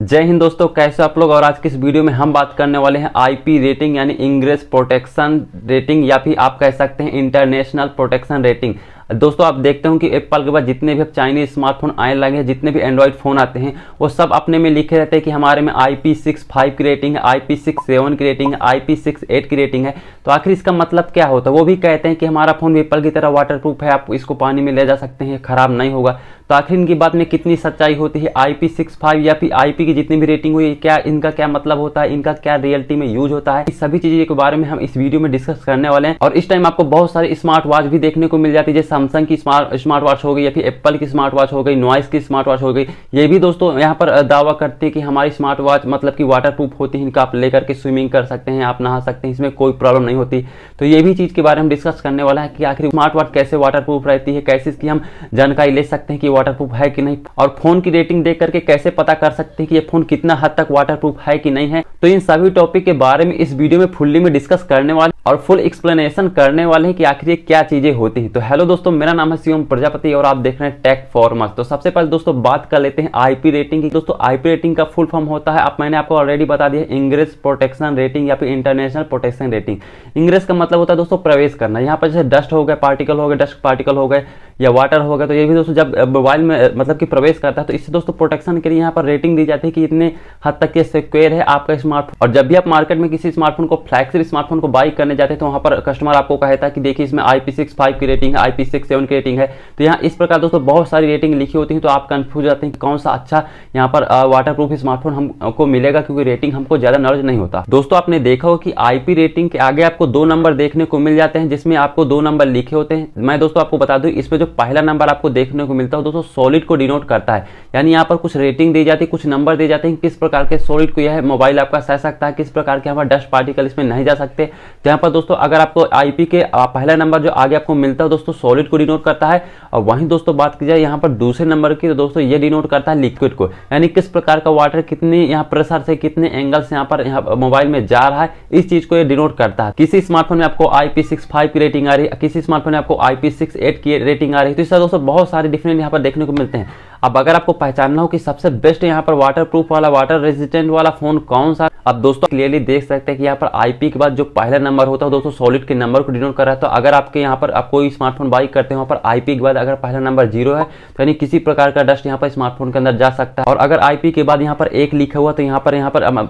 जय हिंद दोस्तों, कैसे आप लोग। और आज की इस वीडियो में हम बात करने वाले हैं आईपी रेटिंग यानी इंग्रेस प्रोटेक्शन रेटिंग या फिर आप कह सकते हैं इंटरनेशनल प्रोटेक्शन रेटिंग। दोस्तों आप देखते हो कि एप्पल के बाद जितने भी अब चाइनीज स्मार्टफोन आने लगे हैं, जितने भी एंड्रॉइड फोन आते हैं वो सब अपने में लिखे रहते हैं कि हमारे में IP65 की रेटिंग है, IP67 की रेटिंग है, IP68 की रेटिंग है। तो आखिर इसका मतलब क्या होता है? वो भी कहते हैं कि हमारा फोन एप्पल की तरह वाटरप्रूफ है, आप इसको पानी में ले जा सकते हैं, खराब नहीं होगा। तो आखिर इनकी बात में कितनी सच्चाई होती है? IP65 या फिर IP की जितनी भी रेटिंग हुई, क्या इनका क्या मतलब होता है, इनका क्या रियलिटी में यूज होता है, इस सभी चीजों के बारे में हम इस वीडियो में डिस्कस करने वाले हैं। और इस टाइम आपको बहुत सारे स्मार्ट वॉच भी देखने को मिल जाती है, जैसे सैमसंग की स्मार्ट वॉच हो गई या फिर एप्पल की स्मार्ट वॉच हो गई, नॉइस की स्मार्ट वॉच हो गई। ये भी दोस्तों यहाँ पर दावा करते हैं कि हमारी स्मार्ट वॉच मतलब कि वाटरप्रूफ होती है, इनका आप लेकर के स्विमिंग कर सकते हैं, आप नहा सकते हैं, इसमें कोई प्रॉब्लम नहीं होती। तो ये भी चीज के बारे में डिस्कस करने वाला है कि आखिर स्मार्ट वॉच कैसे वाटरप्रूफ रहती है, कैसे इसकी हम जानकारी ले सकते हैं कि वाटरप्रूफ है कि नहीं, और फोन की रेटिंग देख करके कैसे पता कर सकते हैं कि ये फोन कितना हद तक वाटरप्रूफ है कि नहीं है। तो इन सभी टॉपिक के बारे में इस वीडियो में फुल्ली में डिस्कस करने वाले और फुल एक्सप्लेनेशन करने वाले हैं कि आखिर ये क्या चीजें होती हैं। तो हेलो दोस्तों, मेरा नाम है शिवम प्रजापति और आप देख रहे हैं टेक फॉर मस्त। तो सबसे पहले दोस्तों बात कर लेते हैं आईपी रेटिंग की। दोस्तों आईपी रेटिंग का फुल फॉर्म होता है, मैंने आपको ऑलरेडी बता दिया, इंग्रेस प्रोटेक्शन रेटिंग या फिर इंटरनेशनल प्रोटेक्शन रेटिंग। इंग्रेस का मतलब होता है दोस्तों प्रवेश करना। यहाँ पर जैसे डस्ट हो गए, पार्टिकल हो गए, डस्ट पार्टिकल हो गए या वाटर हो गया, तो ये भी दोस्तों जब मोबाइल में मतलब कि प्रवेश करता है तो इससे दोस्तों प्रोटेक्शन के लिए यहाँ पर रेटिंग दी जाती है कि इतने हद तक ये सिक्योर है आपका स्मार्टफोन। और जब भी आप मार्केट में किसी स्मार्टफोन को, फ्लैगशिप स्मार्टफोन को बाई करने जाते हैं तो वहाँ पर कस्टमर आपको कहता है कि देखिए इसमें IP65 की रेटिंग है, IP67 की रेटिंग है। तो यहाँ इस प्रकार दोस्तों बहुत सारी रेटिंग लिखी होती है, तो आप कंफ्यूज जाते हैं कि कौन सा अच्छा यहाँ पर वाटरप्रूफ स्मार्टफोन हमको मिलेगा, क्योंकि रेटिंग हमको ज्यादा नॉलेज नहीं होता। दोस्तों आपने देखा हो कि आईपी रेटिंग के आगे आपको 2 नंबर देखने को मिल जाते हैं, जिसमें आपको 2 नंबर लिखे होते हैं। मैं दोस्तों आपको बता दूं, इसमें जो पहला नंबर आपको देखने को मिलता है दोस्तों सॉलिड को डिनोट करता है, यानी यहाँ पर कुछ रेटिंग दी जाती है, कुछ नंबर दिए जाते हैं किस प्रकार के सॉलिड को यह मोबाइल आपका सह सकता है, किस प्रकार के यहाँ पर डस्ट पार्टिकल इसमें नहीं जा सकते। तो यहाँ पर दोस्तों अगर आपको आईपी के पहला नंबर जो आगे आपको मिलता है दोस्तों सॉलिड को डिनोट करता है। और वहीं दोस्तों बात की जाए यहाँ पर दूसरे नंबर की, तो दोस्तों ये डिनोट करता है लिक्विड को, यानी किस प्रकार का वाटर कितनी यहाँ प्रेशर से, कितने एंगल से यहाँ पर मोबाइल में जा रहा है, इस चीज को ये डिनोट करता है। किसी स्मार्टफोन में आपको IP65 की रेटिंग आ रही है, किसी स्मार्टफोन में आपको IP68 की रेटिंग आ रही है। तो इससे दोस्तों बहुत सारे डिफरेंट यहाँ पर देखने को मिलते हैं। अब अगर आपको पहचानना हो कि सबसे बेस्ट यहाँ पर वाटरप्रूफ वाला, वाटर रेजिस्टेंट वाला फोन कौन सा, अब दोस्तों क्लियरली देख सकते हैं कि यहाँ पर आईपी के बाद जो पहला नंबर होता है दोस्तों सॉलिड के नंबर को डिनोट कर रहा है। तो अगर आपके यहाँ पर आप कोई स्मार्टफोन बाई करते हैं, वहाँ पर आईपी के बाद अगर पहला नंबर 0 है तो यानी किसी प्रकार का डस्ट यहाँ पर स्मार्टफोन के अंदर जा सकता है। और अगर आईपी के बाद यहाँ पर 1 लिखा हुआ तो यहाँ पर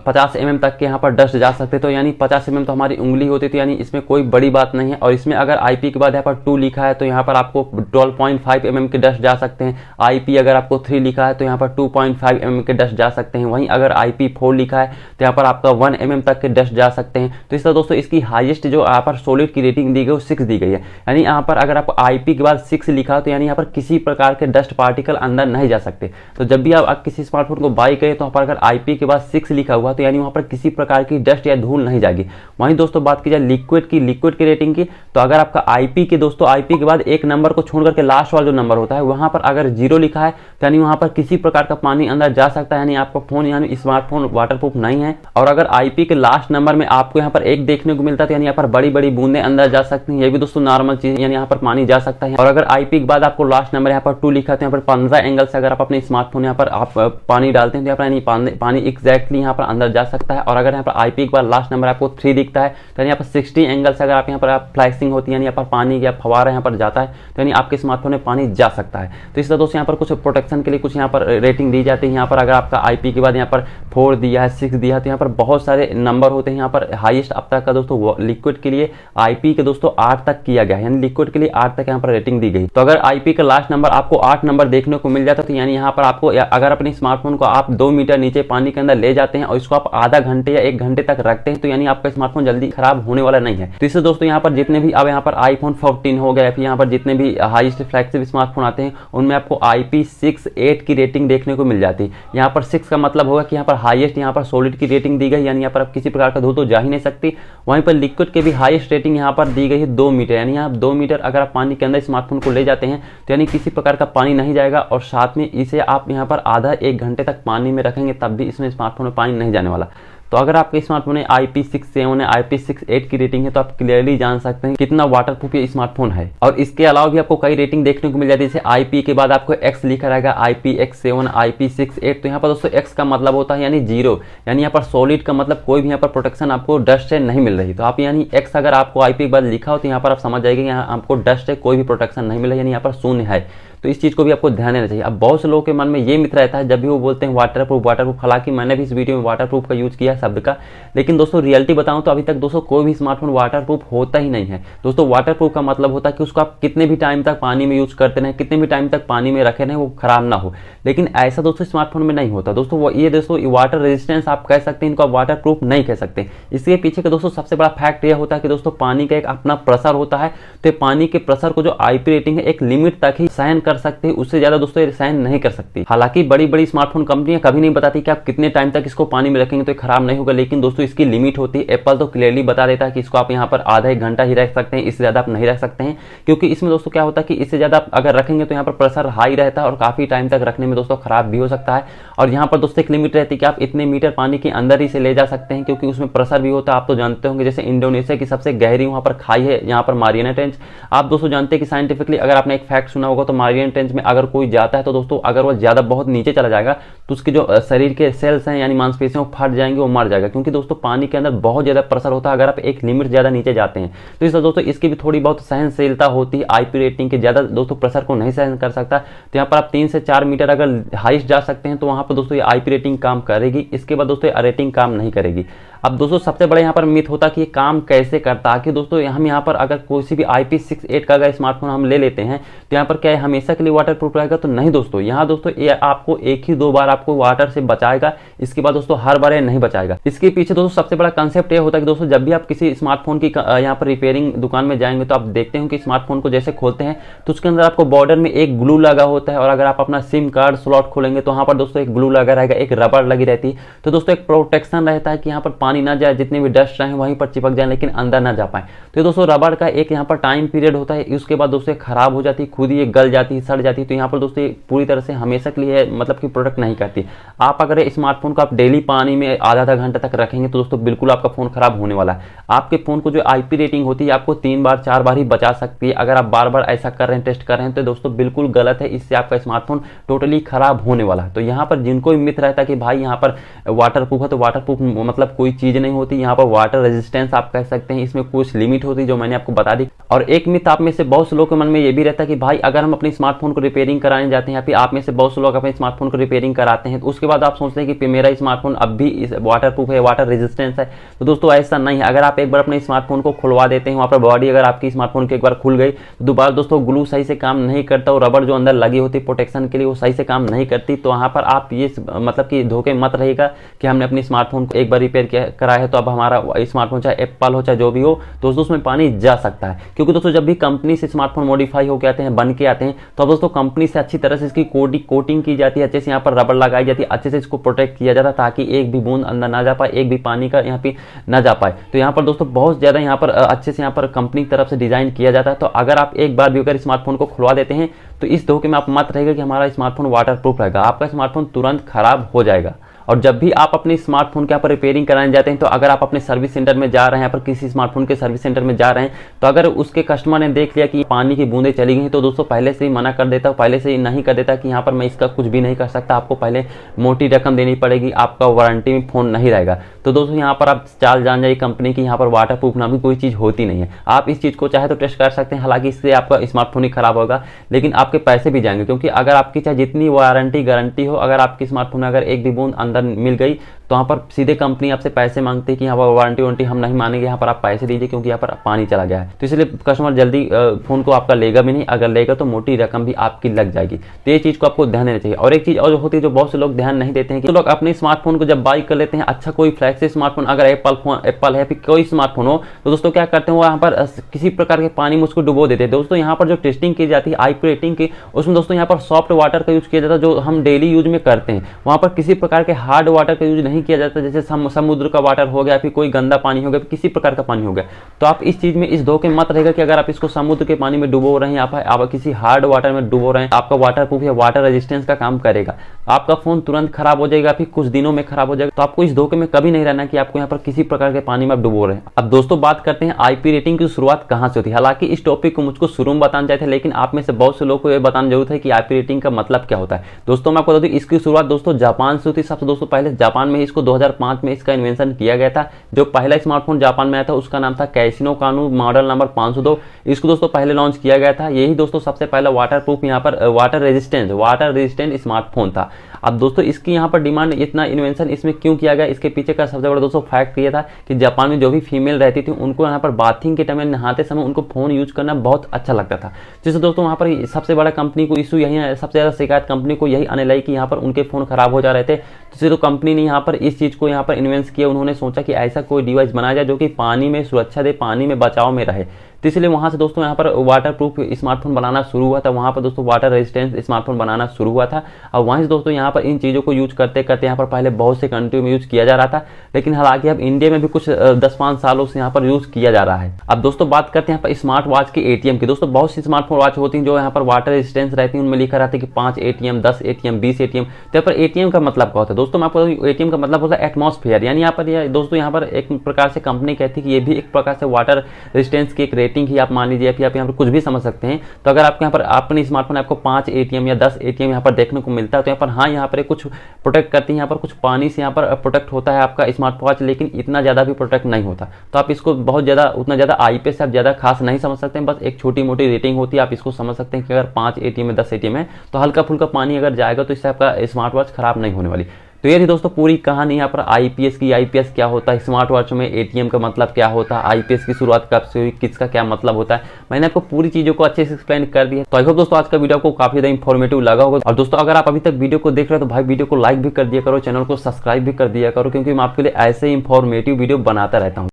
50 mm तक के यहाँ पर डस्ट जा सकते। तो यानी 50 mm तो हमारी उंगली होती थी, यानी इसमें कोई बड़ी बात नहीं है। और इसमें अगर आईपी के बाद यहाँ पर 2 लिखा है तो यहाँ पर आपको 12.5 mm के डस्ट जा सकते हैं। आईपी अगर आपको 3 लिखा है तो यहाँ पर 2.5 mm के डस्ट जा सकते हैं। वहीं अगर IP4 लिखा है तो यहाँ पर आपका 1 mm तक के डस्ट जा सकते हैं। तो इस तरह दोस्तों इसकी हाईएस्ट जो यहाँ पर सॉलिड की रेटिंग दी गई वो 6 दी गई है, यानी यहाँ पर अगर आपको IP के बाद 6 लिखा है तो यानी यहाँ पर किसी प्रकार के डस्ट पार्टिकल अंदर नहीं जा सकते। तो जब भी आप किसी स्मार्टफोन को बाई करें तो वहाँ पर अगर IP के बाद 6 लिखा हुआ तो यानी वहाँ पर किसी प्रकार की डस्ट या धूल नहीं जाएगी। वहीं दोस्तों बात की जाए लिक्विड की रेटिंग की, तो अगर आपका IP के दोस्तों IP के बाद 1 नंबर को छोड़ करके लास्ट वाला जो नंबर होता है वहाँ पर अगर 0 लिखा है तो यानी वहाँ पर किसी प्रकार का पानी अंदर जा सकता है, यानी आपका फोन यानी स्मार्टफोन वाटरप्रूफ नहीं है। और अगर आईपी के लास्ट नंबर में आपको यहाँ पर 1 देखने को मिलता है तो यानी यहाँ पर बड़ी बड़ी बूंदें अंदर जा सकती हैं, ये भी दोस्तों नॉर्मल चीज, यानी यहाँ पर पानी जा सकता है। और अगर आईपी के बाद आपको लास्ट नंबर यहाँ पर 2 लिखा है तो यहाँ पर 15 एंगल से अगर आप अपने स्मार्टफोन यहाँ पर आप पानी डालते हैं तो यहाँ पर पानी एग्जैक्टली यहाँ पर अंदर जा सकता है। और अगर यहाँ पर आईपी के बाद लास्ट नंबर आपको 3 दिखता है तो यहाँ पर 60 एंगल से अगर आप यहाँ पर फ्लैशिंग होती है, यानी यहाँ पर पानी या फवारा यहाँ पर जाता है तो यानी आपके स्मार्टफोन में पानी जा सकता है। तो इस तरह दोस्तों यहाँ पर कुछ प्रोटेक्शन के लिए कुछ यहाँ पर रेटिंग दी जाती है। यहाँ पर अगर आपका आईपी के बाद यहाँ पर 4 दिया है, 6 दिया है, तो यहाँ पर बहुत सारे नंबर होते हैं। यहाँ पर हाईएस्ट अब तक का दोस्तों लिक्विड के लिए आईपी के दोस्तों 8 तक किया गया है, यानी लिक्विड के लिए 8 तक यहाँ पर रेटिंग दी गई। तो अगर आईपी का लास्ट नंबर आपको 8 नंबर देखने को मिल जाता है तो यानी यहाँ पर आपको अगर अपने स्मार्टफोन को आप 2 मीटर नीचे पानी के अंदर ले जाते हैं और इसको आप आधा घंटे या 1 घंटे तक रखते हैं तो यानी आपका स्मार्टफोन जल्दी खराब होने वाला नहीं है। तो इससे दोस्तों यहाँ पर जितने भी अब यहाँ पर iPhone 14 हो गया, फिर यहाँ पर जितने भी हाईएस्ट फ्लैगशिप स्मार्टफोन आते हैं उनमें आपको IP68 की रेटिंग देखने को मिल जाती है। यहाँ पर 6 का मतलब होगा कि यहाँ पर हाईएस्ट यहाँ पर सॉलिड की रेटिंग दी गई, यानी यहाँ पर आप किसी प्रकार का धूल तो जा ही नहीं सकती। वहीं पर लिक्विड के भी हाईएस्ट रेटिंग यहाँ पर दी गई है 2 मीटर, यानी आप 2 मीटर अगर आप पानी के अंदर स्मार्टफोन को ले जाते हैं तो यानी किसी प्रकार का पानी नहीं जाएगा। और साथ में इसे आप यहाँ पर आधा 1 घंटे तक पानी में रखेंगे तब भी इसमें स्मार्टफोन में पानी नहीं जाने वाला। तो अगर आपके स्मार्टफोन में IP67 है, IP68 की रेटिंग है, तो आप क्लियरली जान सकते हैं कितना वाटरप्रूफ ये स्मार्टफोन है। और इसके अलावा भी आपको कई रेटिंग देखने को मिल जाती है, जैसे IP के बाद आपको X लिखा रहेगा, IPX7, IP68। तो यहाँ पर दोस्तों X का मतलब होता है यानी 0, यानी यहाँ पर सॉलिड का मतलब कोई भी यहाँ पर प्रोटेक्शन आपको डस्ट से नहीं मिल रही। तो आप यानी X अगर आपको IP के बाद लिखा हो तो यहाँ पर आप समझ जाएंगे यहाँ आपको डस्ट से कोई भी प्रोटेक्शन नहीं मिल रहा, यानी यहाँ पर शून्य है। तो इस चीज़ को भी आपको ध्यान देना चाहिए। अब बहुत से लोगों के मन में ये मित्र रहता है जब भी वो बोलते हैं वाटरप्रूफ वाटरप्रूफ, हालांकि मैंने भी इस वीडियो में वाटरप्रूफ का यूज किया है शब्द का, लेकिन दोस्तों रियलिटी बताऊं तो अभी तक दोस्तों कोई भी स्मार्टफोन वाटरप्रूफ होता ही नहीं है। दोस्तों वाटरप्रूफ का मतलब होता है कि उसको आप कितने भी टाइम तक पानी में यूज करते रहें, कितने भी टाइम तक पानी में रखे रहें, वो खराब ना हो। लेकिन ऐसा दोस्तों स्मार्टफोन में नहीं होता दोस्तों। ये दोस्तों वाटर रेजिस्टेंस आप कह सकते हैं, इनको आप वाटरप्रूफ नहीं कह सकते। इसके पीछे का दोस्तों सबसे बड़ा फैक्ट यह होता है कि दोस्तों पानी का एक अपना प्रेशर होता है, तो पानी के प्रेशर को जो IP रेटिंग है एक लिमिट तक ही सहन कर सकते हैं, उससे ज्यादा दोस्तों ये सहन नहीं कर सकती। हालांकि बड़ी बड़ी स्मार्टफोन कंपनियां कभी नहीं बताती कि आप कितने टाइम तक इसको पानी में रखेंगे तो ये खराब नहीं होगा, लेकिन दोस्तों इसकी लिमिट होती है। एप्पल तो क्लियरली बता देता है कि इसको आप यहाँ पर आधा 1 घंटा ही रख सकते हैं, इससे ज्यादा आप नहीं रख सकते हैं, क्योंकि इसमें दोस्तों क्या होता है कि इससे ज्यादा आप अगर रखेंगे तो यहाँ पर प्रेशर हाई रहता है और काफी टाइम तक रखने में दोस्तों खराब भी हो सकता है। और यहाँ पर दोस्तों एक लिमिट रहती है कि आप इतने मीटर पानी के अंदर ही से ले जा सकते हैं, क्योंकि उसमें प्रेशर भी होता है। आप तो जानते होंगे जैसे इंडोनेशिया की सबसे गहरी वहां पर खाई है, यहाँ पर मारियाना ट्रेंच। आप दोस्तों जानते हैं कि साइंटिफिकली अगर आपने एक फैक्ट सुना होगा तो मारियाना ट्रेंच में अगर कोई जाता है तो दोस्तों अगर वो ज्यादा बहुत नीचे चला जाएगा तो उसके जो शरीर के सेल्स हैं यानी मांसपेशियां वो फट जाएंगे, वो मर जाएगा, क्योंकि दोस्तों पानी के अंदर बहुत ज्यादा प्रेशर होता है अगर आप एक लिमिट ज्यादा नीचे जाते हैं। तो इसलिए दोस्तों इसकी भी थोड़ी बहुत सहनशीलता होती है। IP रेटिंग के ज्यादा दोस्तों प्रेशर को नहीं सहन कर सकता, तो यहाँ पर आप 3 से 4 मीटर अगर हाइस्ट जा सकते हैं तो वहां पर दोस्तों ये IP रेटिंग काम करेगी। इसके बाद दोस्तों रेटिंग काम नहीं करेगी। अब दोस्तों सबसे बड़ा यहाँ पर मिथ होता है कि ये काम कैसे करता है, कि दोस्तों हम यहाँ पर अगर कोई भी IP68 का अगर स्मार्टफोन हम ले लेते हैं तो यहाँ पर क्या है हमेशा के लिए वाटरप्रूफ रहेगा, तो नहीं दोस्तों। यहाँ दोस्तों ये आपको 1 ही 2 बार आपको वाटर से बचाएगा, इसके बाद दोस्तों हर बार ये नहीं बचाएगा। इसके पीछे दोस्तों सबसे बड़ा कंसेप्ट ये होता है कि दोस्तों जब भी आप किसी स्मार्टफोन की यहाँ पर रिपेयरिंग दुकान में जाएंगे तो आप देखते हो कि स्मार्टफोन को जैसे खोलते हैं तो उसके अंदर आपको बॉर्डर में एक ग्लू लगा होता है, और अगर आप अपना सिम कार्ड स्लॉट खोलेंगे तो वहाँ पर दोस्तों एक ग्लू लगा रहेगा, एक रबड़ लगी रहती है। तो दोस्तों एक प्रोटेक्शन रहता है कि यहाँ पर पानी ना जाए, जितने डस्ट रहे वहीं पर चिपक जाए लेकिन अंदर ना जा पाए। तो दोस्तों रबड़ का एक यहाँ पर टाइम पीरियड होता है, उसके बाद दोस्तों खराब हो जाती है, खुद ही गल जाती है, सड़ जाती है। तो यहाँ पर दोस्तों पूरी तरह से हमेशा के लिए मतलब कि प्रोडक्ट नहीं करती। आप अगर स्मार्टफोन को आप डेली पानी में आधा घंटा तक रखेंगे तो दोस्तों बिल्कुल आपका फोन खराब होने वाला है। आपके फोन को जो IP रेटिंग होती है आपको 3 बार 4 बार ही बचा सकती है। अगर आप बार बार ऐसा कर रहे हैं, टेस्ट कर रहे हैं, तो दोस्तों बिल्कुल गलत है, इससे आपका स्मार्टफोन टोटली खराब होने वाला है। तो यहाँ पर जिनको भी मिथ रहता है कि भाई यहाँ पर वाटरप्रूफ है, तो वाटरप्रूफ मतलब कोई चीज नहीं होती। यहाँ पर वाटर रेजिस्टेंस आप कह सकते हैं, इसमें कुछ लिमिट होती है जो मैंने आपको बता दी। और एक मिथ आप में से बहुत से लोगों के मन में ये भी रहता है कि भाई अगर हम अपने स्मार्टफोन को रिपेयरिंग कराने जाते हैं, या फिर आप में से बहुत से लोग अपने स्मार्टफोन को रिपेयरिंग कराते हैं तो उसके बाद आप सोचते हैं कि मेरा स्मार्टफोन अब भी वाटरप्रूफ है, वाटर रेजिस्टेंस है। तो दोस्तों ऐसा नहीं है। अगर आप एक बार अपने स्मार्टफोन को खुलवा देते हैं, वहाँ पर बॉडी अगर आपकी स्मार्टफोन की एक बार खुल गई तो दोबारा दोस्तों ग्लू सही से काम नहीं करता, और रबड़ जो अंदर लगी होती है प्रोटेक्शन के लिए वो सही से काम नहीं करती। तो वहाँ पर आप ये मतलब कि धोखे मत रहेगा कि हमने अपने स्मार्टफोन को एक बार रिपेयर कराया है तो अब हमारा स्मार्टफोन चाहे एप्पल हो चाहे जो भी हो दोस्तों उसमें पानी जा सकता है। क्योंकि दोस्तों जब भी कंपनी से स्मार्टफोन मॉडिफाई होकर आते हैं, बन के आते हैं, तो दोस्तों कंपनी से अच्छी तरह से इसकी कोटिंग की जाती है, अच्छे से यहाँ पर रबड़ लगाई जाती है, अच्छे से इसको प्रोटेक्ट किया जाता है ताकि एक भी बूंद अंदर ना जा पाए, एक भी पानी का यहाँ पे ना जा पाए। तो यहाँ पर दोस्तों बहुत ज्यादा यहाँ पर अच्छे से यहाँ पर कंपनी की तरफ से डिजाइन किया जाता है। तो अगर आप एक बार भी अगर स्मार्टफोन को खुलवा देते हैं तो इस धोखे में आप मत रहेगा कि हमारा स्मार्टफोन वाटरप्रूफ रहेगा, आपका स्मार्टफोन तुरंत खराब हो जाएगा। और जब भी आप अपने स्मार्टफोन के यहाँ पर रिपेयरिंग कराने जाते हैं तो अगर आप अपने सर्विस सेंटर में जा रहे हैं, यहाँ पर किसी स्मार्टफोन के सर्विस सेंटर में जा रहे हैं, तो अगर उसके कस्टमर ने देख लिया कि पानी की बूंदें चली गई तो दोस्तों पहले से ही मना कर देता, पहले से ही नहीं कर देता कि यहाँ पर मैं इसका कुछ भी नहीं कर सकता, आपको पहले मोटी रकम देनी पड़ेगी, आपका वारंटी में फोन नहीं रहेगा। तो दोस्तों यहाँ पर आप चाल जान जाइए कंपनी की, यहाँ पर वाटरप्रूफ नाम की कोई चीज़ होती नहीं है। आप इस चीज़ को चाहे तो टेस्ट कर सकते हैं, हालांकि इससे आपका स्मार्टफोन ही खराब होगा लेकिन आपके पैसे भी जाएंगे। क्योंकि अगर आपकी चाहे जितनी वारंटी गारंटी हो, अगर आपके स्मार्टफोन में अगर एक भी बूंद अंदर मिल गई तो यहाँ पर सीधे कंपनी आपसे पैसे मांगती है कि यहाँ पर वारंटी हम नहीं मानेंगे, यहाँ पर आप पैसे दीजिए क्योंकि यहाँ पर पानी चला गया है। तो इसलिए कस्टमर जल्दी फोन को आपका लेगा भी नहीं, अगर लेगा तो मोटी रकम भी आपकी लग जाएगी। तो ये चीज़ को आपको ध्यान देना चाहिए। और एक चीज़ और होती है जो बहुत से लोग ध्यान नहीं देते हैं कि लोग अपने स्मार्टफोन को जब बाई कर लेते हैं, अच्छा कोई फ्लैगशिप स्मार्टफोन अगर एप्पल है फिर कोई स्मार्टफोन हो, तो दोस्तों क्या करते हैं वो यहाँ पर किसी प्रकार के पानी में उसको डुबो देते हैं। दोस्तों यहाँ पर जो टेस्टिंग की जाती है IP रेटिंग की, उसमें दोस्तों यहाँ पर सॉफ्ट वाटर का यूज किया जाता है जो हम डेली यूज में करते हैं। वहाँ पर किसी प्रकार के हार्ड वाटर का यूज नहीं किया जाता, जैसे समुद्र का वाटर हो गया, फिर कोई गंदा पानी हो गया, किसी प्रकार का पानी हो गया। तो आप इस चीज में इस धोखे मत रहेगा कि अगर आप इसको समुद्र के पानी में डुबो रहे हैं, आप किसी हार्ड वाटर में डुबो रहे हैं, आपका वाटरप्रूफ या वाटर रेजिस्टेंस का काम करेगा। आपका फोन तुरंत खराब हो जाएगा, फिर कुछ दिनों में खराब हो जाएगा। तो आपको इस धोखे में कभी नहीं रहना कि आपको यहाँ पर किसी प्रकार के पानी में आप डुबो रहे हैं। अब दोस्तों बात करते हैं आईपी रेटिंग की शुरुआत कहाँ से होती है। हालांकि इस टॉपिक को मुझको शुरू में बताना चाहिए था, लेकिन आप में से बहुत से लोगों को यह बताना जरूरत है कि आईपी रेटिंग का मतलब क्या होता है। दोस्तों मैं आपको बता दूं, इसकी शुरुआत दोस्तों जापान से होती है। सबसे दोस्तों पहले जापान में इसको 2005 में इसका इन्वेंशन किया गया था। जो पहला स्मार्टफोन जापान में आया था उसका नाम था कैसिनो कानू, मॉडल नंबर 502। इसको दोस्तों पहले लॉन्च किया गया था। यही दोस्तों सबसे पहला वाटर प्रूफ यहाँ पर वाटर रेजिस्टेंट स्मार्टफोन था। अब दोस्तों इसकी यहाँ पर डिमांड, इतना इन्वेंशन इसमें क्यों किया गया, इसके पीछे का सबसे बड़ा दोस्तों फैक्ट ये था कि जापान में जो भी फीमेल रहती थी उनको यहाँ पर बाथिंग के टाइम में, नहाते समय उनको फोन यूज करना बहुत अच्छा लगता था। जिससे दोस्तों वहाँ पर सबसे बड़ा कंपनी को इशू यही है, सबसे ज्यादा शिकायत कंपनी को यही आने लगी कि यहाँ पर उनके फोन खराब हो जा रहे थे। जिससे तो कंपनी ने यहाँ पर इस चीज को यहाँ पर इन्वेंट किया। उन्होंने सोचा कि ऐसा कोई डिवाइस बनाया जाए जो कि पानी में सुरक्षा दे, पानी में बचाव में रहे। तो इसलिए वहां से दोस्तों यहाँ पर वाटर प्रूफ स्मार्टफोन बनाना शुरू हुआ था। वहां पर दोस्तों वाटर रेजिस्टेंस स्मार्टफोन बनाना शुरू हुआ था। और वहीं से दोस्तों यहाँ पर इन चीजों को यूज करते करते यहाँ पर पहले बहुत से कंट्री में यूज किया जा रहा था, लेकिन हालांकि अब इंडिया में भी कुछ 10-5 सालों से यहाँ पर यूज किया जा रहा है। अब दोस्तों बात करते हैं यहाँ पर स्मार्ट वॉच के एटीएम की। दोस्तों बहुत सी स्मार्टफोन वॉच होती है जो यहाँ पर वाटर रेजिस्टेंस रहती है, उनमें लिखा रहता है कि 5 एटीएम, 10 एटीएम, 20 एटीएम। तो यहाँ पर एटीएम का मतलब क्या होता है दोस्तों, मैं आपको एटीएम का मतलब होता है एटमॉस्फेयर। यानी यहाँ पर दोस्तों यहाँ पर एक प्रकार से कंपनी कहती है कि ये भी एक प्रकार से वाटर रेजिस्टेंस की एक रेटिंग ही आप मान लीजिए, फिर आप यहाँ पर कुछ भी समझ सकते हैं। तो अगर आपके यहाँ पर अपने स्मार्टफोन आपको 5 एटीएम या 10 एटीएम यहाँ पर देखने को मिलता है, तो यहाँ पर हाँ यहाँ पर कुछ प्रोटेक्ट करती है, यहाँ पर कुछ पानी से यहाँ पर प्रोटेक्ट होता है आपका स्मार्ट वॉच, लेकिन इतना ज़्यादा भी प्रोटेक्ट नहीं होता। तो आप इसको बहुत ज़्यादा, उतना ज़्यादा आईपी से आप ज़्यादा खास नहीं समझ सकते हैं। बस एक छोटी मोटी रेटिंग होती है, आप इसको समझ सकते हैं कि अगर 5 एटीएम है, 10 एटीएम है, तो हल्का फुल्का पानी अगर जाएगा तो इससे आपका स्मार्ट वॉच खराब नहीं होने वाली। तो ये थी दोस्तों पूरी कहानी यहाँ पर आईपीएस की। आईपीएस क्या होता है, स्मार्ट वॉच में एटीएम का मतलब क्या होता है, आईपीएस की शुरुआत कब से हुई, किसका क्या मतलब होता है, मैंने आपको पूरी चीजों को अच्छे से एक्सप्लेन कर दिया। तो आई होप दोस्तों आज का वीडियो को काफी ज्यादा इंफॉर्मेटिव लगा होगा। और दोस्तों अगर आप अभी तक वीडियो को देख रहे हो तो भाई वीडियो को लाइक भी कर दिया करो, चैनल को सब्सक्राइब भी कर दिया करो, क्योंकि मैं आपके लिए ऐसे इंफॉर्मेटिव वीडियो बनाता रहता हूँ।